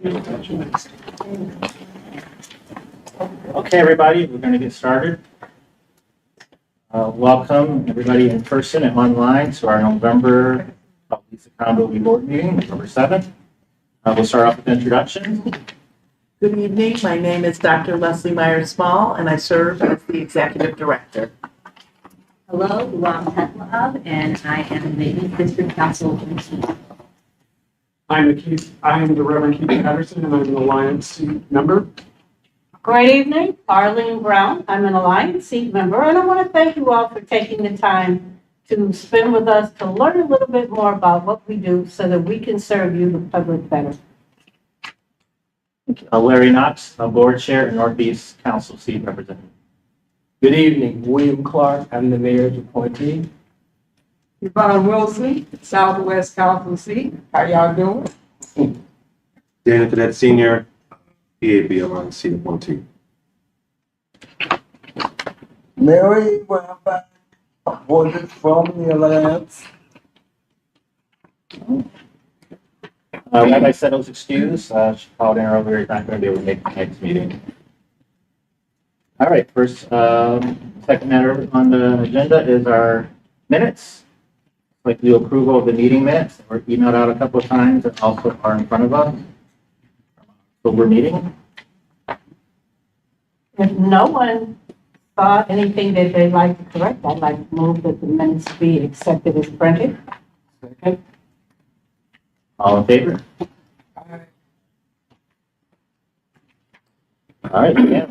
Okay, everybody, we're going to get started. Welcome everybody in person and online to our November Police Accountability Board meeting, November 7th. We'll start off with introductions. Good evening. My name is Dr. Leslie Myers-Small, and I serve as the Executive Director. Hello, Ram Petlab, and I am the District Council. I am the Reverend Keith Patterson, and I'm an Alliance seat member. Great evening, Arlene Brown. I'm an Alliance seat member, and I want to thank you all for taking the time to spend with us to learn a little bit more about what we do so that we can serve you, the public, better. Larry Knox, Board Chair, Northeast Council seat representative. Good evening, William Clark, I'm the mayor's appointee. Yvonne Wilson, Southwest Council seat. How y'all doing? Dan Cadet Senior, PAB Alliance seat appointee. Mary Wambach, appointed from the Alliance. Rabbi Settles excused. She called in earlier. He's not going to be able to make the next meeting. All right, second matter on the agenda is our minutes. I'd like to do approval of the meeting minutes that were emailed out a couple of times and also are in front of us. So we're meeting. If no one saw anything that they'd like to correct, I'd like to move that the minutes be accepted as printed. Okay. All in favor? All right, yeah.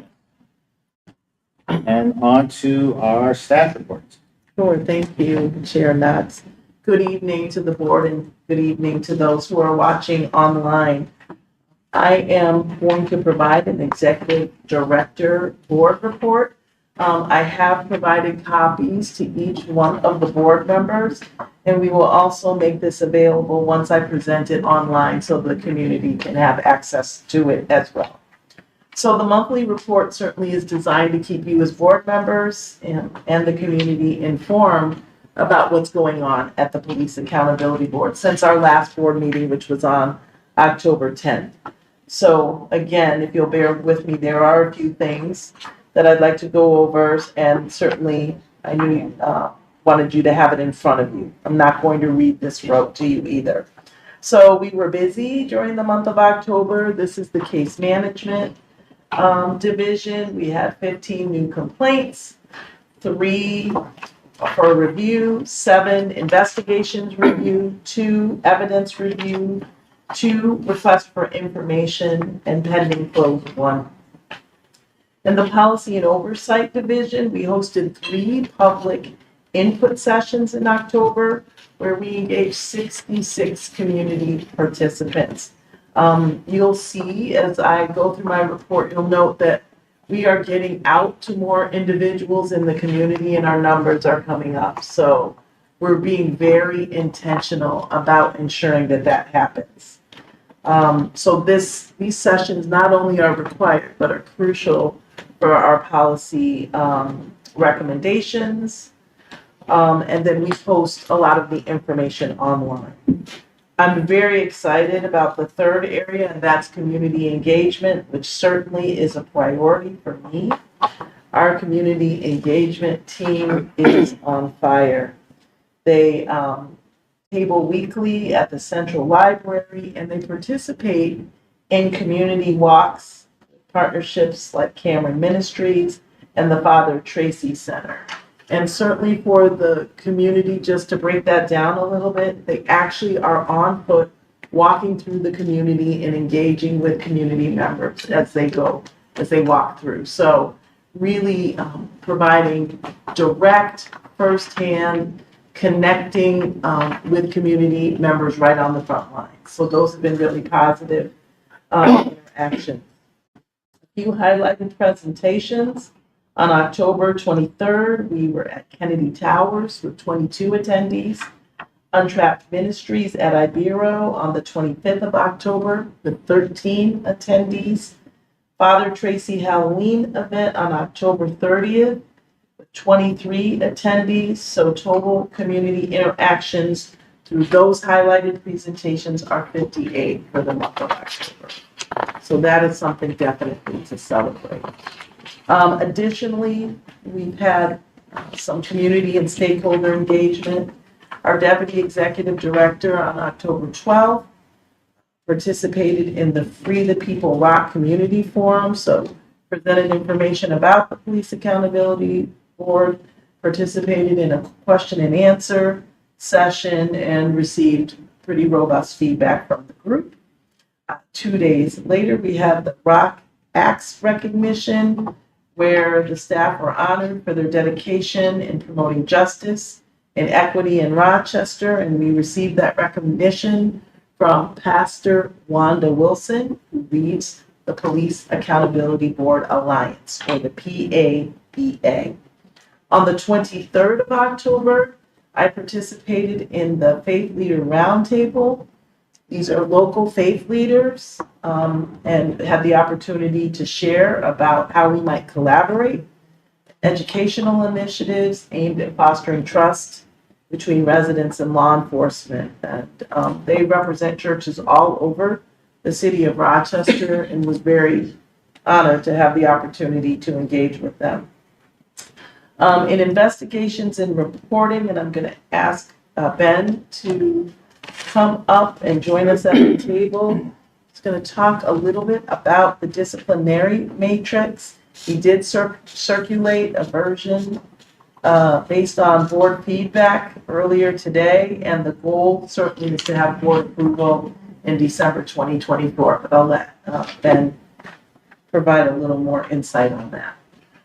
And on to our staff reports. Sure. Thank you, Chair Knox. Good evening to the board and good evening to those who are watching online. I am going to provide an Executive Director board report. I have provided copies to each one of the board members, and we will also make this available once I present it online so the community can have access to it as well. So the monthly report certainly is designed to keep you as board members and the community informed about what's going on at the Police Accountability Board since our last board meeting, which was on October 10th. So again, if you'll bear with me, there are a few things that I'd like to go over, and certainly I knew wanted you to have it in front of you. I'm not going to read this rote to you either. So we were busy during the month of October. This is the case management division. We had 15 new complaints, 3 for review, 7 investigations review, 2 evidence review, 2 requests for information, and pending closed 1. In the Policy and Oversight Division, we hosted 3 public input sessions in October where we engaged 66 community participants. You'll see as I go through my report, you'll note that we are getting out to more individuals in the community and our numbers are coming up. So we're being very intentional about ensuring that that happens. So these sessions not only are required, but are crucial for our policy recommendations. And then we post a lot of the information online. I'm very excited about the third area, and that's community engagement, which certainly is a priority for me. Our community engagement team is on fire. They table weekly at the Central Library, and they participate in community walks, partnerships like Cameron Ministries and the Father Tracy Center. And certainly for the community, just to break that down a little bit, they actually are on foot, walking through the community and engaging with community members as they walk through. So really providing direct, firsthand, connecting with community members right on the front line. So those have been really positive interactions. A few highlighted presentations. On October 23rd, we were at Kennedy Towers with 22 attendees. Untrapped Ministries at Ibero on the 25th of October with 13 attendees. Father Tracy Halloween event on October 30th with 23 attendees. So total community interactions through those highlighted presentations are 58 for the month of October. So that is something definitely to celebrate. Additionally, we've had some community and stakeholder engagement. Our Deputy Executive Director on October 12th participated in the Free the People Rock Community Forum, so presented information about the Police Accountability Board, participated in a question and answer session, and received pretty robust feedback from the group. 2 days later, we have the Rock Axe recognition, where the staff were honored for their dedication in promoting justice and equity in Rochester, and we received that recognition from Pastor Wanda Wilson, who leads the Police Accountability Board Alliance, or the PABA. On the 23rd of October, I participated in the Faith Leader Roundtable. These are local faith leaders, and had the opportunity to share about how we might collaborate, educational initiatives aimed at fostering trust between residents and law enforcement. And they represent churches all over the city of Rochester, and was very honored to have the opportunity to engage with them. In investigations and reporting, and I'm going to ask Ben to come up and join us at the table. He's going to talk a little bit about the disciplinary matrix. He did circulate a version based on board feedback earlier today, and the goal certainly is to have board approval in December 2024. But I'll let Ben provide a little more insight on that.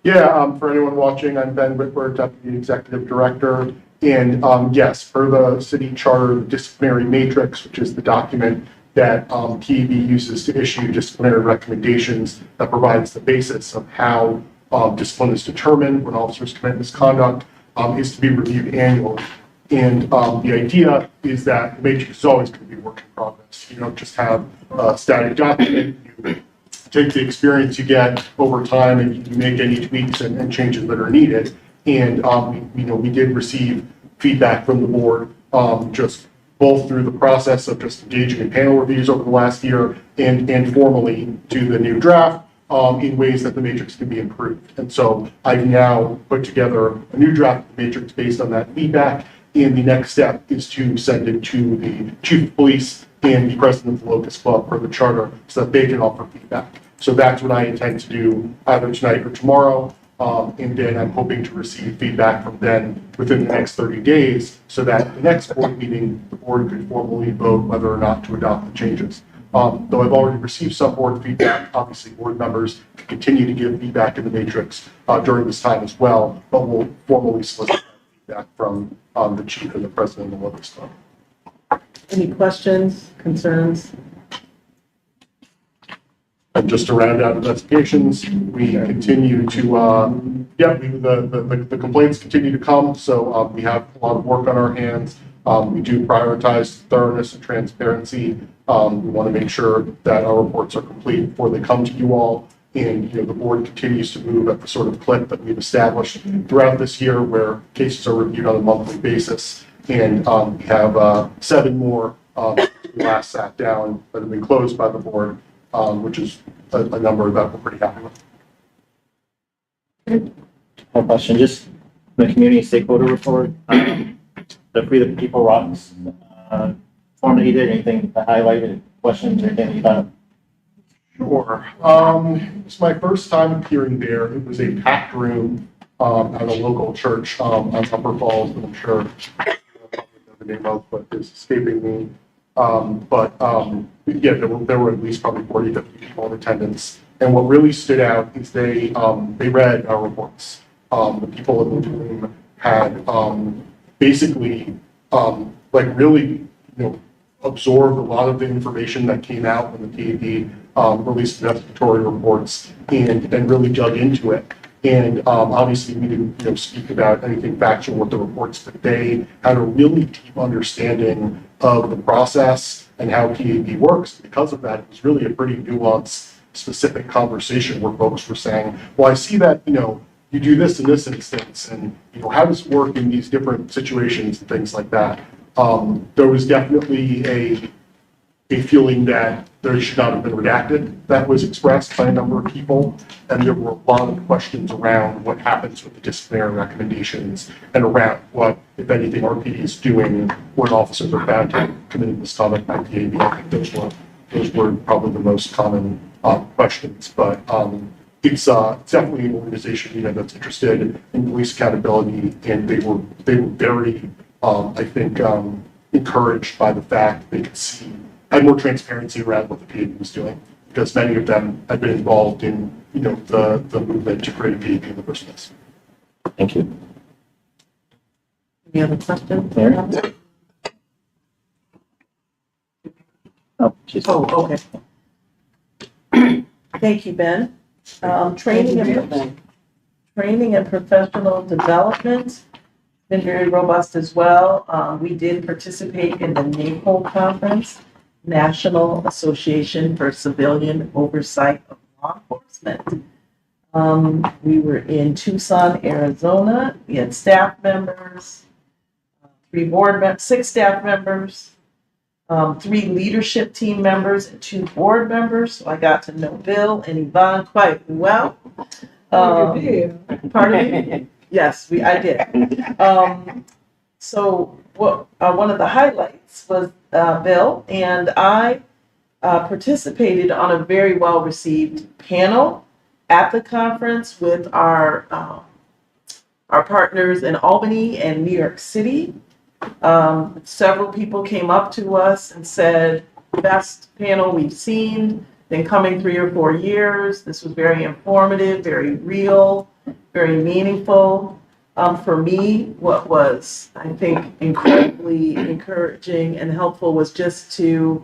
Yeah, for anyone watching, I'm Ben Whitworth, Deputy Executive Director. And yes, per the city charter, the disciplinary matrix, which is the document that PAB uses to issue disciplinary recommendations that provides the basis of how discipline is determined when officers commit misconduct, is to be reviewed annually. And the idea is that the matrix is always going to be a work in progress. You don't just have a static document. You take the experience you get over time and you make any tweaks and changes that are needed. And, we did receive feedback from the board, just both through the process of just engaging in panel reviews over the last year and formally to the new draft, in ways that the matrix can be improved. And so I've now put together a new draft of the matrix based on that feedback. And the next step is to send it to the chief of police and the president of the Locust Club per the charter so that they can offer feedback. So that's what I intend to do either tonight or tomorrow. And then I'm hoping to receive feedback from them within the next 30 days so that the next board meeting, the board could formally vote whether or not to adopt the changes. Though I've already received some board feedback, obviously board members can continue to give feedback in the matrix during this time as well, but we'll formally solicit feedback from the chief and the president of the Locust Club. Any questions, concerns? And just to round out investigations, we continue to, the complaints continue to come. So we have a lot of work on our hands. We do prioritize thoroughness and transparency. We want to make sure that our reports are complete before they come to you all. And, the board continues to move at the sort of clip that we've established throughout this year where cases are reviewed on a monthly basis. And we have 7 more we last sat down that have been closed by the board. Which is a number that we're pretty happy with. One question, just the community stakeholder report, the Free the People Rocks form that you did, anything to highlight, any questions or anything you thought? Sure. It's my first time appearing there. It was a packed room at a local church on Upper Falls, that I'm sure I don't know the name of, but it's escaping me. Yeah, there were at least probably 40, 50 people in attendance. And what really stood out is they read our reports. The people in the room had basically really, absorbed a lot of the information that came out when the PAB released investigatory reports and really dug into it. And obviously we didn't speak about anything factual with the reports, but they had a really deep understanding of the process and how PAB works. Because of that, it was really a pretty nuanced, specific conversation where folks were saying, well, I see that, you do this in this instance, and, how does it work in these different situations and things like that. There was definitely a feeling that they should not have been redacted. That was expressed by a number of people, and there were a lot of questions around what happens with the disciplinary recommendations and around what, if anything, RPD is doing when officers are found to have committed misconduct by PAB. I think those were probably the most common questions, but it's definitely an organization, that's interested in police accountability, and they were very, I think, encouraged by the fact they could see had more transparency around what the PAB was doing, because many of them had been involved in, the movement to create a PAB in the first place. Thank you. Any other questions? Mary? Oh, she's. Oh, okay. Thank you, Ben. Training and professional development been very robust as well. We did participate in the NAPOL conference, National Association for Civilian Oversight of Law Enforcement. We were in Tucson, Arizona. We had staff members, 6 staff members, 3 leadership team members, and 2 board members. So I got to know Bill and Yvonne quite well. You did. Pardon me? Yes, I did. So one of the highlights was Bill and I participated on a very well-received panel at the conference with our partners in Albany and New York City. Several people came up to us and said, best panel we've seen, been coming 3 or 4 years. This was very informative, very real, very meaningful. For me, what was, I think, incredibly encouraging and helpful was just to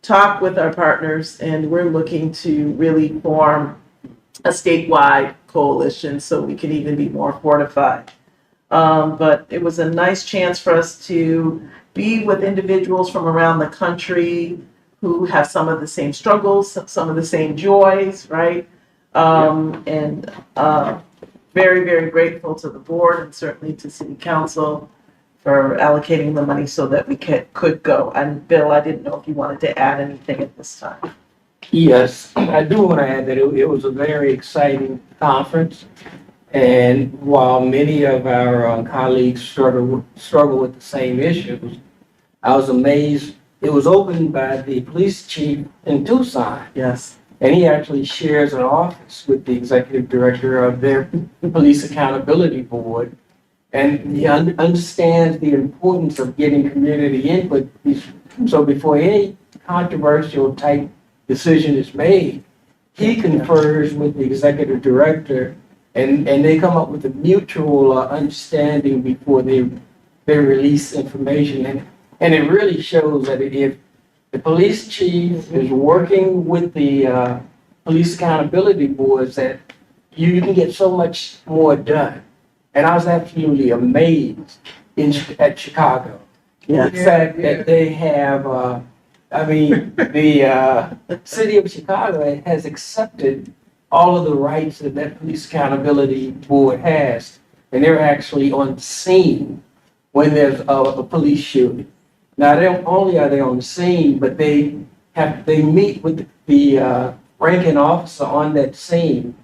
talk with our partners, and we're looking to really form a statewide coalition so we can even be more fortified. But it was a nice chance for us to be with individuals from around the country who have some of the same struggles, some of the same joys, right? And very, very grateful to the board and certainly to City Council for allocating the money so that we could go. And Bill, I didn't know if you wanted to add anything at this time. Yes, I do want to add that it was a very exciting conference. And while many of our colleagues struggle with the same issues, I was amazed. It was opened by the police chief in Tucson. Yes. And he actually shares an office with the executive director of their police accountability board. And he understands the importance of getting community input. So before any controversial type decision is made, he confers with the executive director, and they come up with a mutual understanding before they release information. And it really shows that if the police chief is working with the police accountability boards, that you can get so much more done. And I was absolutely amazed at Chicago. Yes. The fact that they have, the city of Chicago has accepted all of the rights that that police accountability board has. And they're actually on the scene when there's a police shooting. Now, not only are they on the scene, but they meet with the ranking officer on that scene.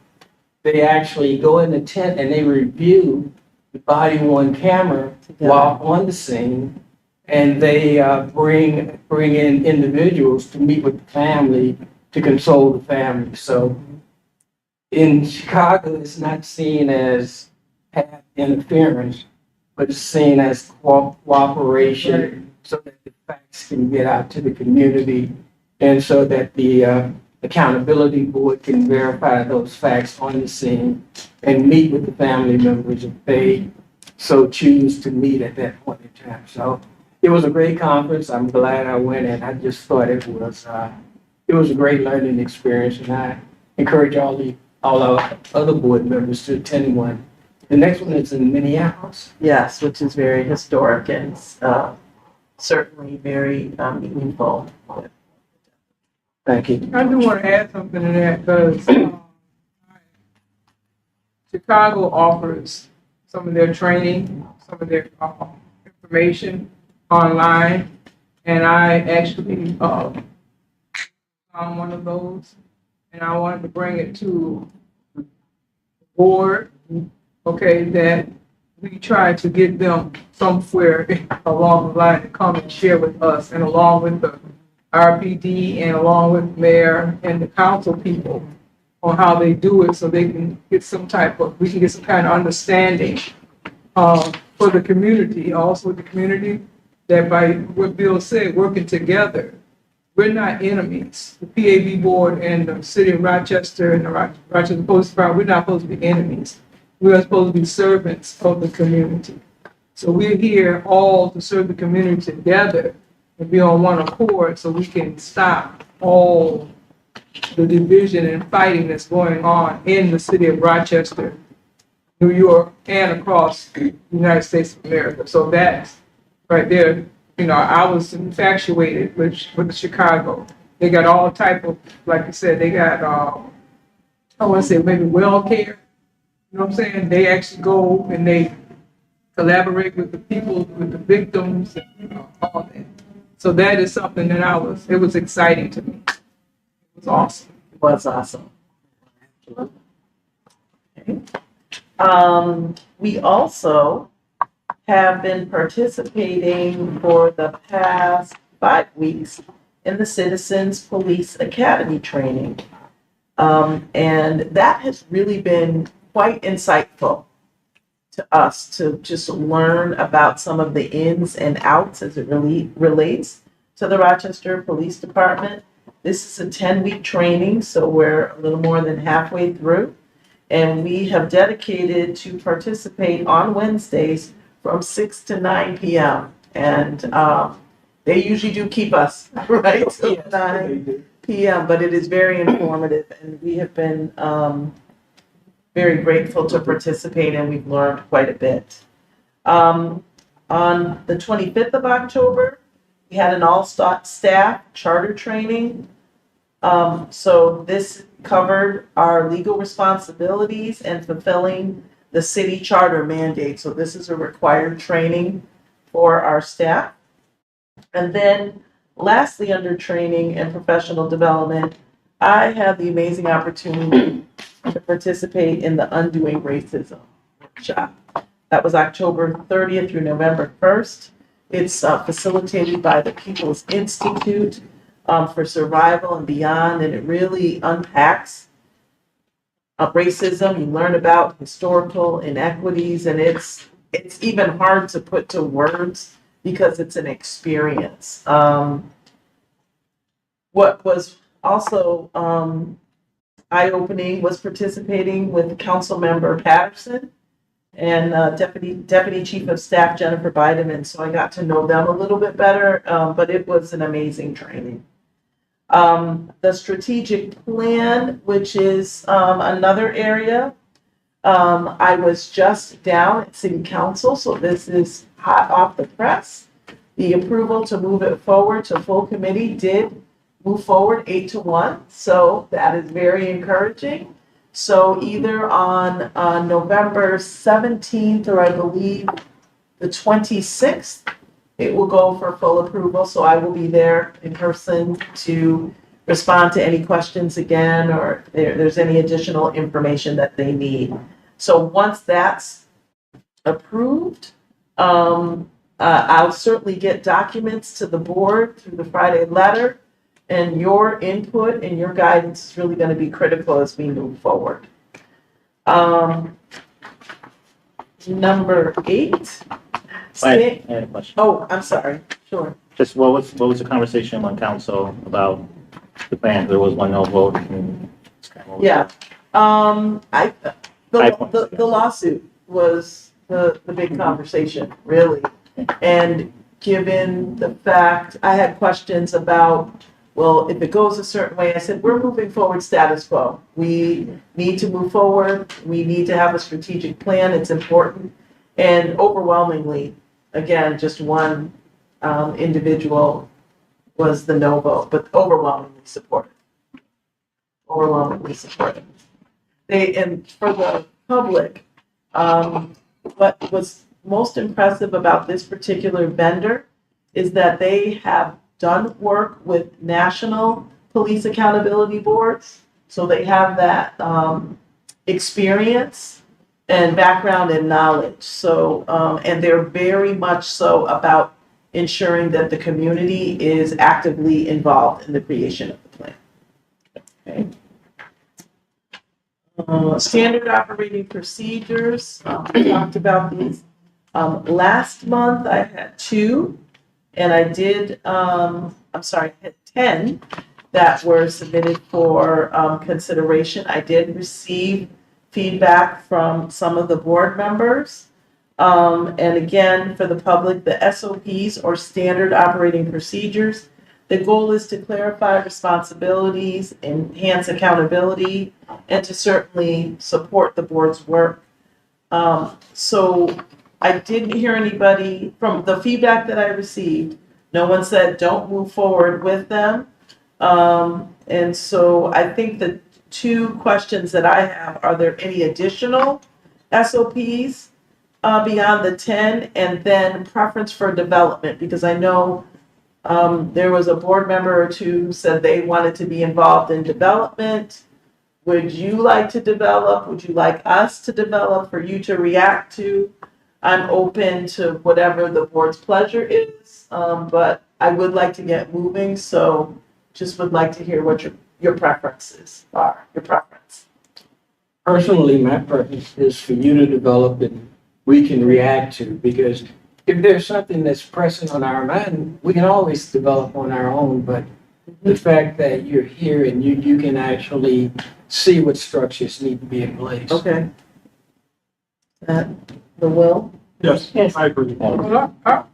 They actually go in the tent and they review the body-worn camera while on the scene, and they bring in individuals to meet with the family to console the family. So in Chicago, it's not seen as interference, but it's seen as cooperation, so that the facts can get out to the community, and so that the accountability board can verify those facts on the scene and meet with the family members if they so choose to meet at that point in time. So it was a great conference. I'm glad I went, and I just thought it was a great learning experience, and I encourage all our other board members to attend one. The next one is in Minneapolis. Yes, which is very historic and certainly very meaningful. Thank you. I do want to add something to that because Chicago offers some of their training, some of their information online. And I actually, on one of those, and I wanted to bring it to the board, okay, that we try to get them somewhere along the line to come and share with us, and along with the RPD and along with mayor and the council people on how they do it, so they can get we can get some kind of understanding for the community, also the community, that by what Bill said, working together, we're not enemies. The PAB board and the city of Rochester and the Rochester Police Department, we're not supposed to be enemies. We are supposed to be servants of the community. So we're here all to serve the community together and be on one accord so we can stop all the division and fighting that's going on in the city of Rochester, New York, and across the United States of America. So that's right there. I was infatuated with Chicago. They got all type of, like I said, they got, I want to say maybe well care. You know what I'm saying? They actually go and they collaborate with the people, with the victims, and all that. So that is something that it was exciting to me. It was awesome. It was awesome. Okay. We also have been participating for the past 5 weeks in the Citizens Police Academy training. And that has really been quite insightful to us to just learn about some of the ins and outs as it really relates to the Rochester Police Department. This is a 10-week training, so we're a little more than halfway through. And we have dedicated to participate on Wednesdays from 6 to 9 p.m. And they usually do keep us, right, till 9 p.m., but it is very informative, and we have been very grateful to participate, and we've learned quite a bit. On the 25th of October, we had an all-staff charter training. So this covered our legal responsibilities and fulfilling the city charter mandate. So this is a required training for our staff. And then lastly, under training and professional development, I had the amazing opportunity to participate in the Undoing Racism workshop. That was October 30th through November 1st. It's facilitated by the People's Institute for Survival and Beyond, and it really unpacks racism. You learn about historical inequities, and it's even hard to put to words because it's an experience. What was also eye-opening was participating with Councilmember Patterson and Deputy Chief of Staff Jennifer Biden, and so I got to know them a little bit better, but it was an amazing training. The strategic plan, which is another area, I was just down at City Council, so this is hot off the press. The approval to move it forward to full committee did move forward 8-1, so that is very encouraging. So either on November 17th or I believe the 26th, it will go for full approval. So I will be there in person to respond to any questions again, or if there's any additional information that they need. So once that's approved, I'll certainly get documents to the board through the Friday letter. And your input and your guidance is really going to be critical as we move forward. Number 8. I had a question. Oh, I'm sorry. Sure. Just what was the conversation on council about the plan? There was one no vote. And it's kind of- Yeah. The lawsuit was the big conversation, really. And given the fact, I had questions about, well, if it goes a certain way, I said, we're moving forward status quo. We need to move forward. We need to have a strategic plan. It's important. And overwhelmingly, again, just one individual was the no vote, but overwhelmingly supported. Overwhelmingly supported. And for the public, what was most impressive about this particular vendor is that they have done work with national police accountability boards. So they have that experience and background and knowledge. So, and they're very much so about ensuring that the community is actively involved in the creation of the plan. Okay. Standard operating procedures, we talked about these. Last month I had 2, and I did, I had 10 that were submitted for consideration. I did receive feedback from some of the board members. And again, for the public, the SOPs or standard operating procedures, the goal is to clarify responsibilities, enhance accountability, and to certainly support the board's work. So I didn't hear anybody from the feedback that I received. No one said don't move forward with them. And so I think the 2 questions that I have, are there any additional SOPs beyond the 10? And then preference for development, because I know there was a board member or 2 who said they wanted to be involved in development. Would you like to develop? Would you like us to develop for you to react to? I'm open to whatever the board's pleasure is, but I would like to get moving, so just would like to hear what your preferences are, your preference. Personally, my preference is for you to develop and we can react to, because if there's something that's pressing on our mind, we can always develop on our own, but the fact that you're here and you can actually see what structures need to be in place. Okay. The will? Yes, Yes. I agree. Well, I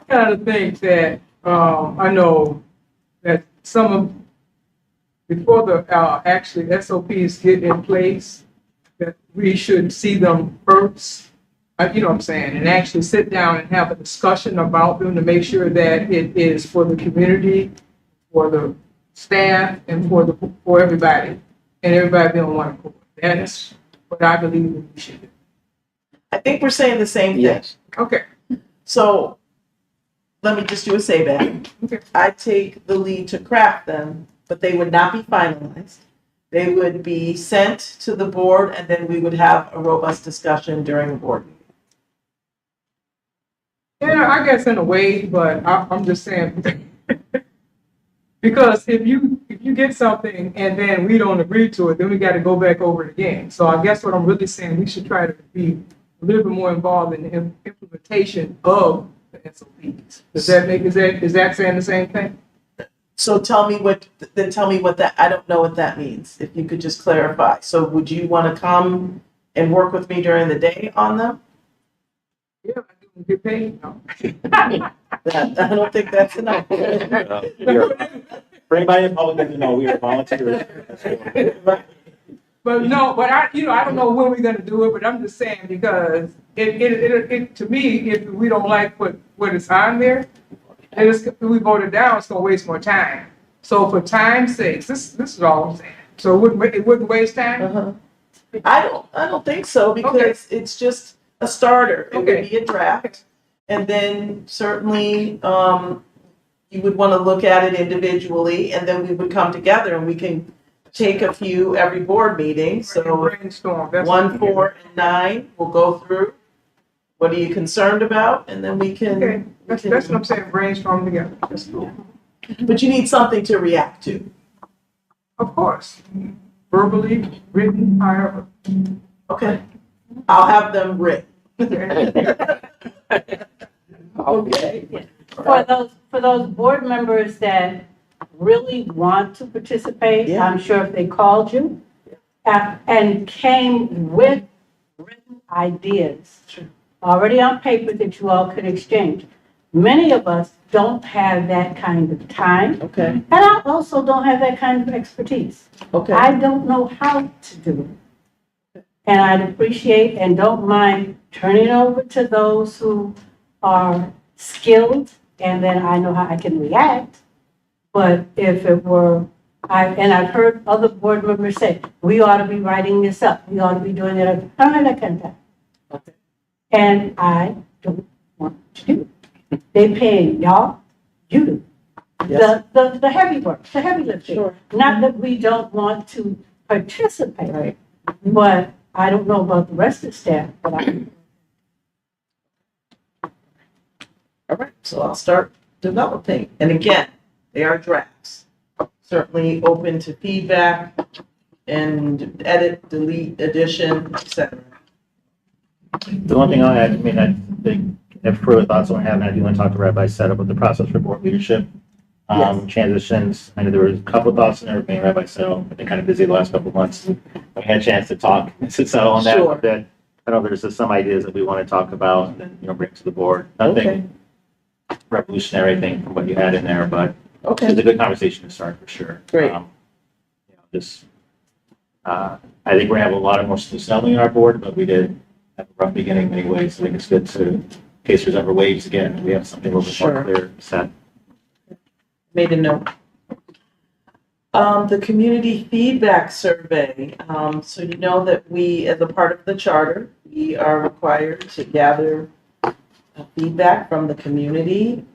kind of think that, I know that some of, before the, actually SOPs get in place, that we should see them first, you know what I'm saying, and actually sit down and have a discussion about them to make sure that it is for the community, for the staff, and for everybody, and everybody be on one accord. That's what I believe that we should do. I think we're saying the same thing. Yes. Okay. So let me just do a say back. Okay. I take the lead to craft them, but they would not be finalized. They would be sent to the board, and then we would have a robust discussion during the board meeting. Yeah, I guess in a way, but I'm just saying, because if you get something and then we don't agree to it, then we got to go back over it again. So I guess what I'm really saying, we should try to be a little bit more involved in the implementation of the SOPs. Is that saying the same thing? So tell me what that, I don't know what that means, if you could just clarify. So would you want to come and work with me during the day on them? Yeah, I do get paid, no. I don't think that's enough. For anybody in the public that know, we are volunteers. But no, but I don't know when we're gonna do it, but I'm just saying, because it to me, if we don't like what is on there, and if we vote it down, it's gonna waste more time. So for time's sake, this is all I'm saying. So it wouldn't waste time? Uh-huh. I don't think so, because it's just a starter. It would be a draft. And then certainly, you would want to look at it individually, and then we would come together and we can take a few every board meeting. So Brainstorm. That's 1, 4, and 9, we'll go through. What are you concerned about? And then we can. Okay, that's what I'm saying, brainstorm together. That's cool. But you need something to react to. Of course, verbally, written, however. Okay. I'll have them written. Okay. For those board members that really want to participate, Yeah. I'm sure if they called you and came with written ideas already on paper that you all could exchange. Many of us don't have that kind of time, Okay. and I also don't have that kind of expertise. Okay. I don't know how to do it. And I'd appreciate and don't mind turning it over to those who are skilled, and then I know how I can react. But if it were, I've heard other board members say, we ought to be writing this up, we ought to be doing it. I don't have that kind of time. Okay. And I don't want to do. They paying y'all, you do. Yes. The heavy work, the heavy lifting. Sure. Not that we don't want to participate, Right. but I don't know about the rest of the staff, but I, All right, so I'll start developing. And again, they are drafts. Certainly open to feedback and edit, delete, addition, etc. The one thing I'll add, I mean, I think if further thoughts on having, I do want to talk to Rabbi Set about the process for board leadership. Transitions, I know there was a couple of thoughts in there, being Rabbi Set, I've been kind of busy the last couple of months. We had a chance to talk, and to settle on that a Sure. bit. I know there's just some ideas that we want to talk about and, bring to the board. Okay. Nothing revolutionary thing from what you had in there, but it was Okay, a good conversation to start for sure. Great. Just, I think we're gonna have a lot of more smooth sailing in our board, but we did have a rough beginning in many ways. I think it's good to, in case there's ever waves again, we have something a little bit more Sure. clear set. made a note. The community feedback survey. So you know that we, as a part of the charter, we are required to gather feedback from the community.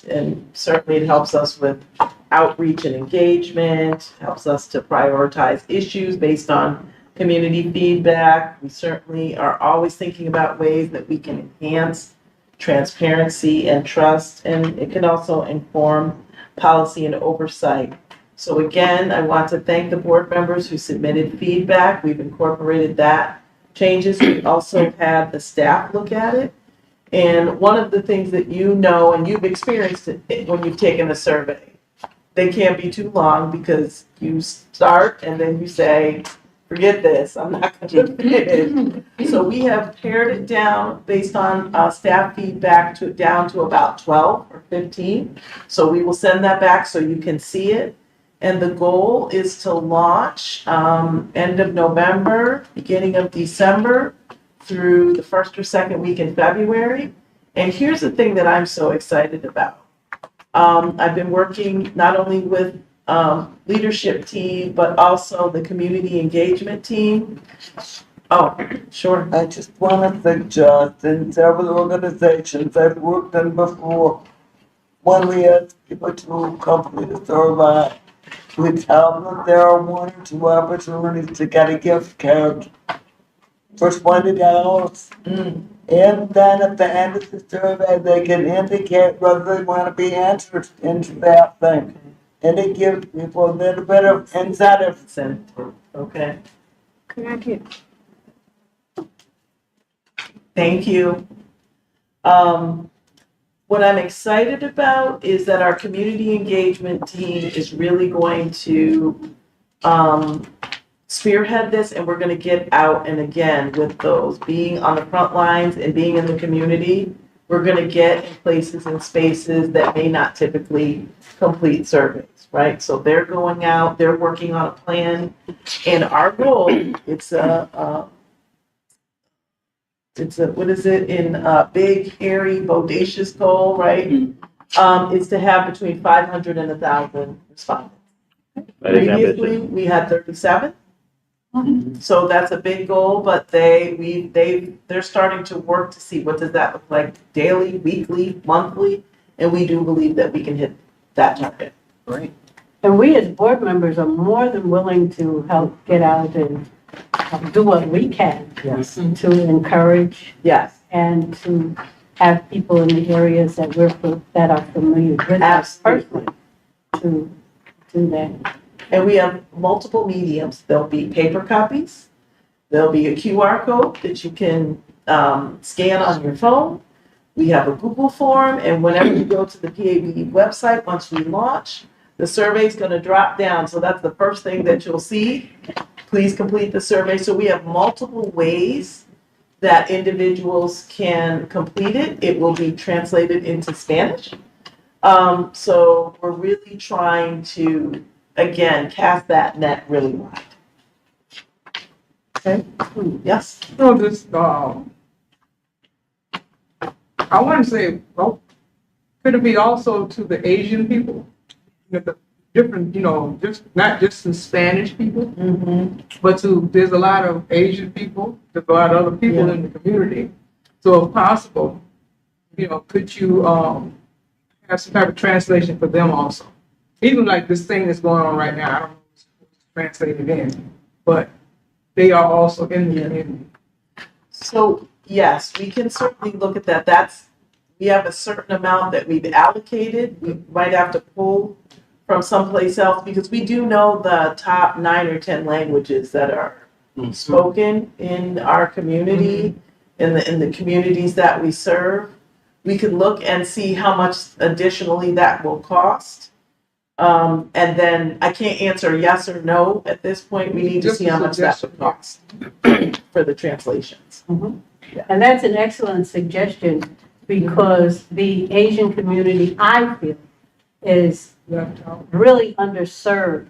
And certainly it helps us with outreach and engagement, helps us to prioritize issues based on community feedback. We certainly are always thinking about ways that we can enhance transparency and trust, and it can also inform policy and oversight. So again, I want to thank the board members who submitted feedback. We've incorporated that changes. We also had the staff look at it. And one of the things that you know, and you've experienced it when you've taken a survey, they can't be too long because you start and then you say, forget this, I'm not going to finish. So we have pared it down based on staff feedback down to about 12 or 15. So we will send that back so you can see it. And the goal is to launch end of November, beginning of December, through the first or second week in February. And here's the thing that I'm so excited about. I've been working not only with leadership team, but also the community engagement team. Oh, sure. I just want to suggest in several organizations I've worked in before, when we ask people to complete a survey, we tell them there are 1 or 2 opportunities to get a gift card for $20. And then at the end of the survey, they can indicate whether they want to be entered into that thing. And it gives people a little bit of incentive. Okay, Can I get thank you. What I'm excited about is that our community engagement team is really going to spearhead this, and we're going to get out and again with those being on the front lines and being in the community, we're going to get in places and spaces that may not typically complete surveys, right? So they're going out, they're working on a plan, and our goal, it's a what is it, in a big, hairy, bodacious goal, right? Is to have between 500 and 1,000 respondents. I think Previously, we had 37. So that's a big goal, but they're starting to work to see what does that look like daily, weekly, monthly, and we do believe that we can hit that target. Great. and we as board members are more than willing to help get out and do what we can Yes. to encourage Yes, and to have people in the areas that that are familiar with us absolutely. personally to do that. And we have multiple mediums. There'll be paper copies. There'll be a QR code that you can scan on your phone. We have a Google form, and whenever you go to the PAB website, once we launch, the survey's gonna drop down. So that's the first thing that you'll see. Please complete the survey. So we have multiple ways that individuals can complete it. It will be translated into Spanish. So we're really trying to, again, cast that net really wide. Okay, yes? No, this, I want to say, well, could it be also to the Asian people? The different, just, not just the Spanish people, Mm-hmm. but there's a lot of Asian people, there's a lot of other people in the community. So if possible, could you, have some type of translation for them also? Even like this thing that's going on right now, I don't know what's translated in, but they are also in the community. So, yes, we can certainly look at that. We have a certain amount that we've allocated. We might have to pull from someplace else because we do know the top 9 or 10 languages that are spoken in our community, in the communities that we serve. We could look and see how much additionally that will cost. And then I can't answer yes or no at this point. We need to see how much that would cost for the translations. And that's an excellent suggestion because the Asian community, I feel, is really underserved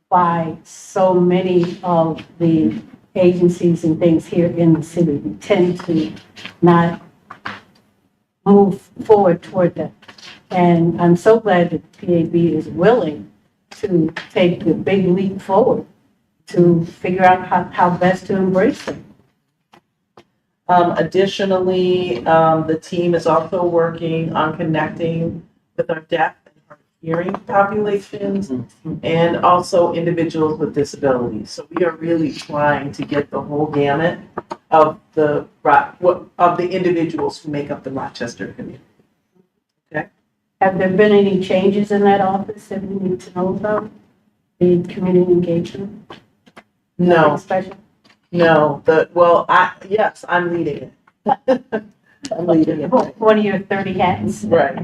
by so many of the agencies and things here in the city. We tend to not move forward toward that. And I'm so glad that PAB is willing to take the big leap forward to figure out how best to embrace them. Additionally, the team is also working on connecting with our deaf and hard of hearing populations and also individuals with disabilities. So we are really trying to get the whole gamut of the individuals who make up the Rochester community. Have there been any changes in that office that we need to know about? The community engagement? No, Special? no, yes, I'm leading it. I'm leading it. One of your 30 hats? Right.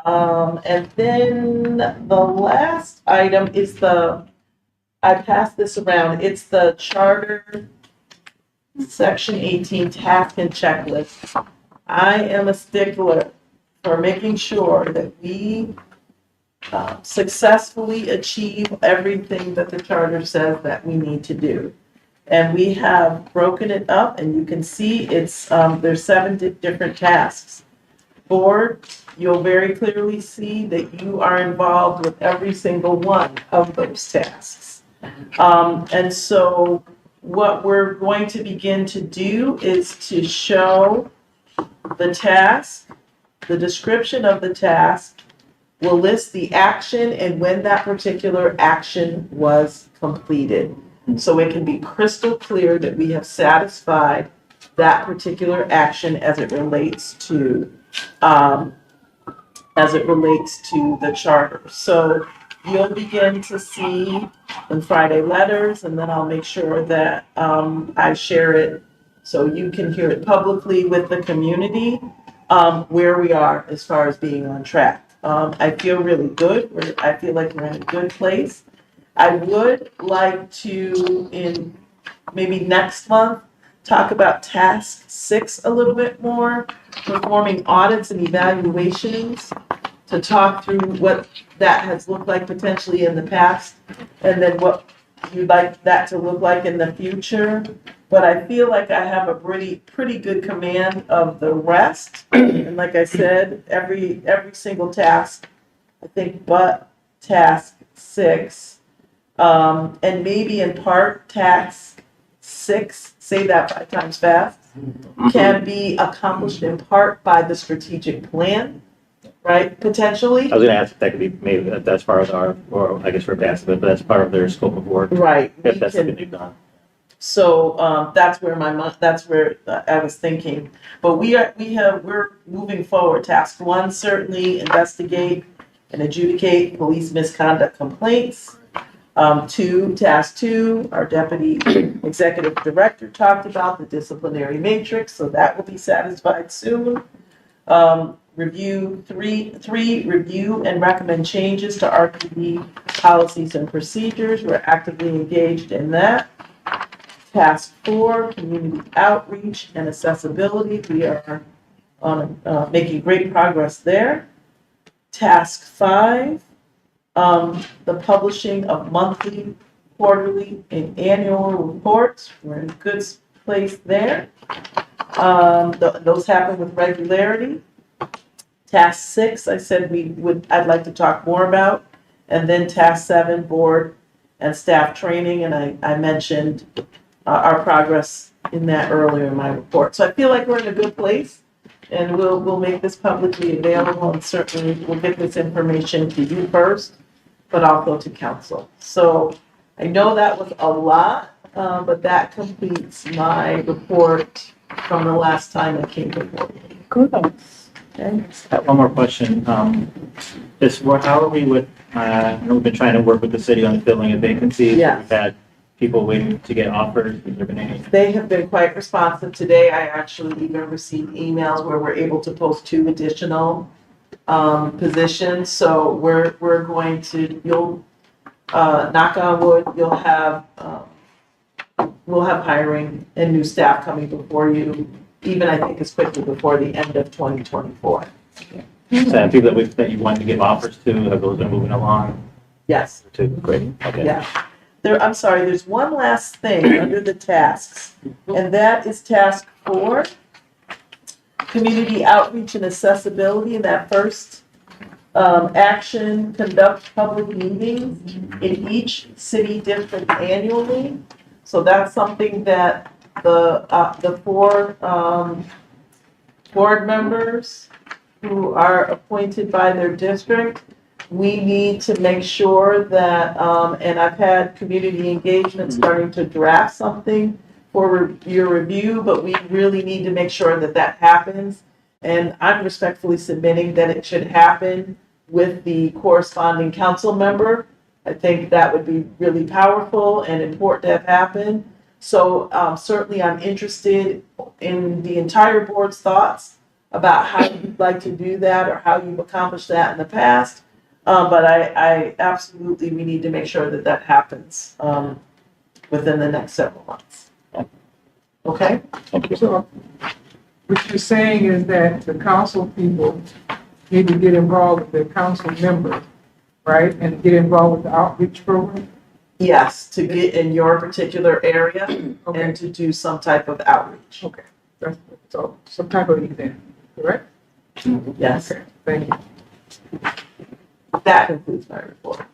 And then the last item is I passed this around, it's the charter section 18 task and checklist. I am a stickler for making sure that we successfully achieve everything that the charter says that we need to do. And we have broken it up, and you can see there's 7 different tasks. Board, you'll very clearly see that you are involved with every single one of those tasks. And so what we're going to begin to do is to show the task. The description of the task will list the action and when that particular action was completed. So it can be crystal clear that we have satisfied that particular action as it relates to the charter. So you'll begin to see in Friday letters, and then I'll make sure that I share it so you can hear it publicly with the community. Where we are as far as being on track. I feel really good. I feel like we're in a good place. I would like to, in maybe next month, talk about task 6 a little bit more, performing audits and evaluations, to talk through what that has looked like potentially in the past, and then what you'd like that to look like in the future. But I feel like I have a pretty good command of the rest. And like I said, every single task, I think, but task 6, and maybe in part task 6, say that 5 times fast, can be accomplished in part by the strategic plan, right? Potentially. I was gonna ask if that could be maybe that's part of or I guess for passive, but that's part of their scope of work. Right. If that's something they've done. So that's where I was thinking. But we're moving forward. Task 1, certainly investigate and adjudicate police misconduct complaints. Task 2, our deputy executive director talked about the disciplinary matrix, so that will be satisfied soon. Review 3, review and recommend changes to RPD policies and procedures. We're actively engaged in that. Task 4, community outreach and accessibility. We are making great progress there. Task 5, the publishing of monthly, quarterly, and annual reports. We're in a good place there. Those happen with regularity. Task 6, I said I'd like to talk more about. And then task 7, board and staff training, and I mentioned our progress in that earlier in my report. So I feel like we're in a good place and we'll make this publicly available, and certainly we'll get this information to you first, but also to council. So I know that was a lot, but that completes my report from the last time I came before you. Kudos. Okay? I have one more question. How are we with, I know we've been trying to work with the city on filling a vacancy. Yes. We've had people waiting to get offers. Has there been any? They have been quite responsive. Today, I actually even received emails where we're able to post 2 additional positions. So we're going to, you'll, knock on wood, you'll have, we'll have hiring and new staff coming before you, even I think as quickly before the end of 2024. So people that you wanted to give offers to, have those been moving along? Yes. Great, okay. Yeah. I'm sorry, there's one last thing under the tasks, and that is task 4, community outreach and accessibility. And that first action, conduct public meetings in each city district annually. So that's something that the 4 board members who are appointed by their district, we need to make sure that, and I've had community engagement starting to draft something for your review, but we really need to make sure that that happens. And I'm respectfully submitting that it should happen with the corresponding council member. I think that would be really powerful and important to have happen. So certainly I'm interested in the entire board's thoughts about how you'd like to do that or how you've accomplished that in the past. But I absolutely, we need to make sure that that happens within the next several months. Okay? Thank you. So what you're saying is that the council people need to get involved with their council members, right? And get involved with the outreach program? Yes, to get in your particular area Okay. and to do some type of outreach. Okay, that's, so some type of event, correct? Yes, Okay, thank you. that concludes my report.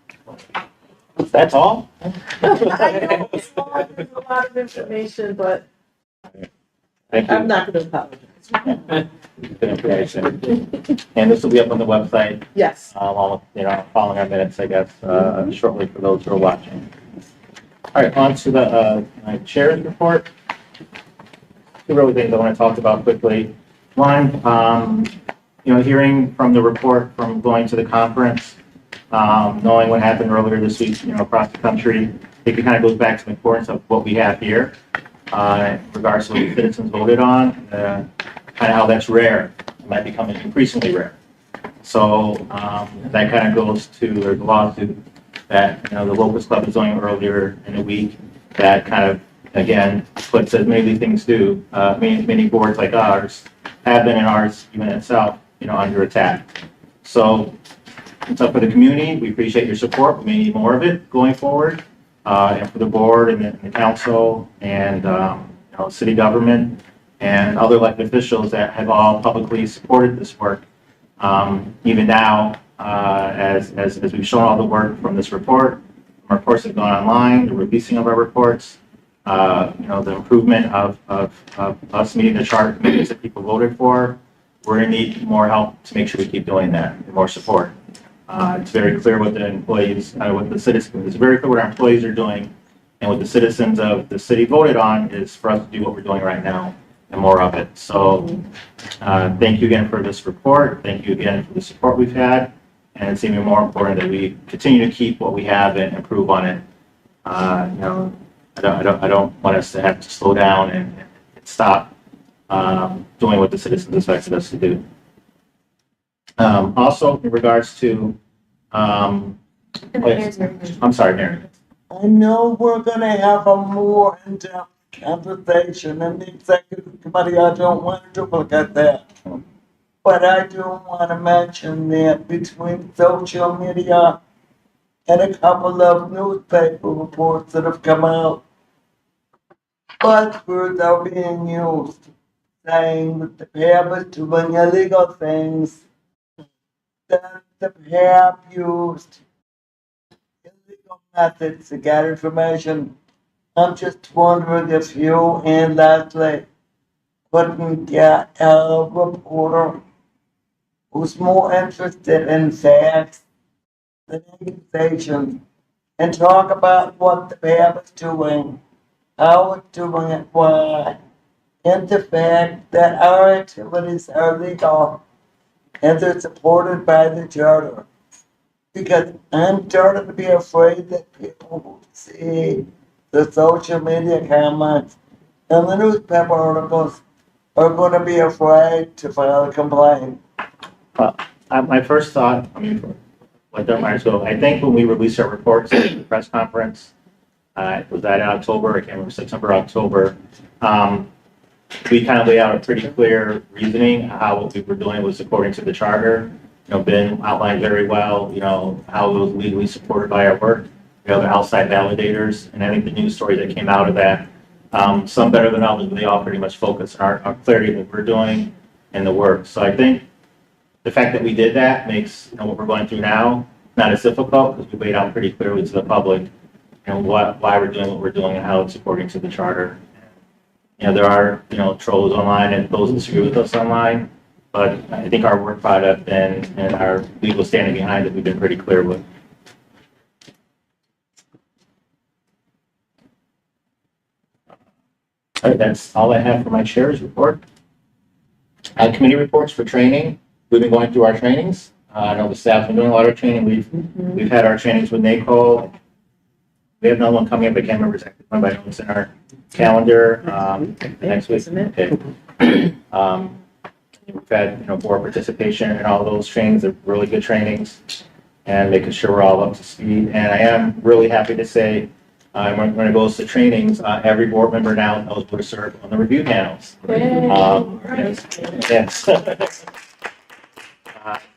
That's all? I know it's long, there's a lot of information, but Thank I'm you. not going to apologize. Good information. And this will be up on the website, Yes. along with, following our minutes, I guess, shortly for those who are watching. All right, on to the my chair's report. 2 really things I want to talk about quickly. One, hearing from the report from going to the conference, knowing what happened earlier this week, across the country, I think it kind of goes back to the importance of what we have here, in regards to what the citizens voted on, kind of how that's rare. It might become increasingly rare. So that kind of goes to the lawsuit that, the Locust Club is doing earlier in the week. That kind of, again, puts, as many things do, many boards like ours have been, in ours even itself, under attack. So it's up for the community. We appreciate your support. We may need more of it going forward. And for the board and the council and, city government and other elected officials that have all publicly supported this work. Even now, as we've shown all the work from this report, our reports have gone online, the releasing of our reports, the improvement of us meeting the charter committees that people voted for. We're going to need more help to make sure we keep doing that, and more support. It's very clear what the employees, what the citizens, it's very clear what our employees are doing, and what the citizens of the city voted on is for us to do what we're doing right now, and more of it. So thank you again for this report. Thank you again for the support we've had. And it's even more important that we continue to keep what we have and improve on it. I don't want us to have to slow down and stop doing what the citizens expected us to do. Also, in regards to, I'm sorry, Mary. I know we're gonna have a more in-depth conversation in the executive committee. I don't want to duplicate that. But I do want to mention that between social media and a couple of newspaper reports that have come out, buzzwords are being used, saying that the PAB is doing illegal things, that the PAB used illegal methods to get information. I'm just wondering if you and Leslie couldn't get a reporter who's more interested in facts than accusations and talk about what the PAB is doing, how it's doing it, why, and the fact that our activities are legal and they're supported by the charter. Because I'm starting to be afraid that people will see the social media comments and the newspaper articles are going to be afraid to file a complaint. My first thought, I mean, let the miners go, I think when we released our reports at the press conference, was that in October? I can't remember, September, October. We kind of laid out a pretty clear reasoning, how what we were doing was according to the charter. You know, Ben outlined very well, you know, how it was legally supported by our work, you know, the outside validators, and I think the news stories that came out of that, some better than others, but they all pretty much focus on our clarity of what we're doing and the work. So I think the fact that we did that makes, you know, what we're going through now not as difficult, because we laid out pretty clearly to the public, you know, why we're doing what we're doing and how it's according to the charter. You know, there are, you know, trolls online and those who disagree with us online, but I think our work product and our legal standing behind it, we've been pretty clear with. All right, that's all I have for my chair's report. Committee reports for training. We've been going through our trainings. I know the staff's been doing a lot of training. We've had our trainings with NACO. We have another one coming up. I can't remember exactly when, but I know it's in our calendar next week. Okay. We've had, you know, board participation in all those trainings. They're really good trainings, and making sure we're all up to speed. And I am really happy to say, when it goes to trainings, every board member now knows where to serve on the review panels. Yes.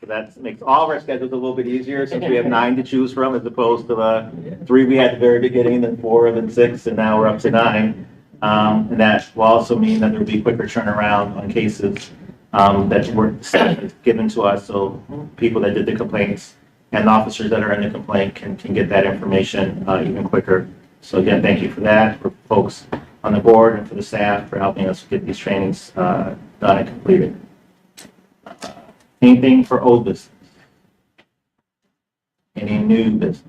So that makes all of our schedules a little bit easier since we have 9 to choose from as opposed to the 3 we had at the very beginning, then 4, then 6, and now we're up to 9. And that will also mean that there will be quicker turnaround on cases that were given to us. So people that did the complaints and the officers that are in the complaint can get that information even quicker. So again, thank you for that, for folks on the board and for the staff for helping us get these trainings done and completed. Anything for old business? Any new business?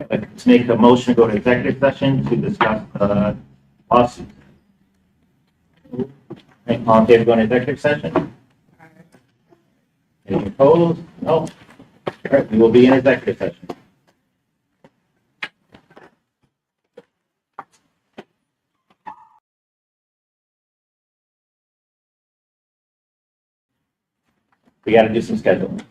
Let's make a motion to go to executive session to discuss lawsuit. All in favor of going to executive session? Any opposed? No. All right, we will be in executive session. We got to do some scheduling.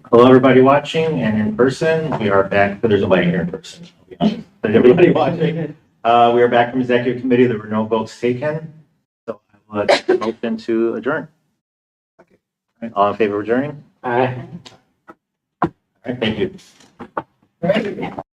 Hello, everybody watching and in person. We are back. There's nobody here in person. I'll be honest. But everybody watching, we are back from executive committee. There were no votes taken. So I will take a motion to adjourn. All right, all in favor of adjourning? Aye. All right, thank you.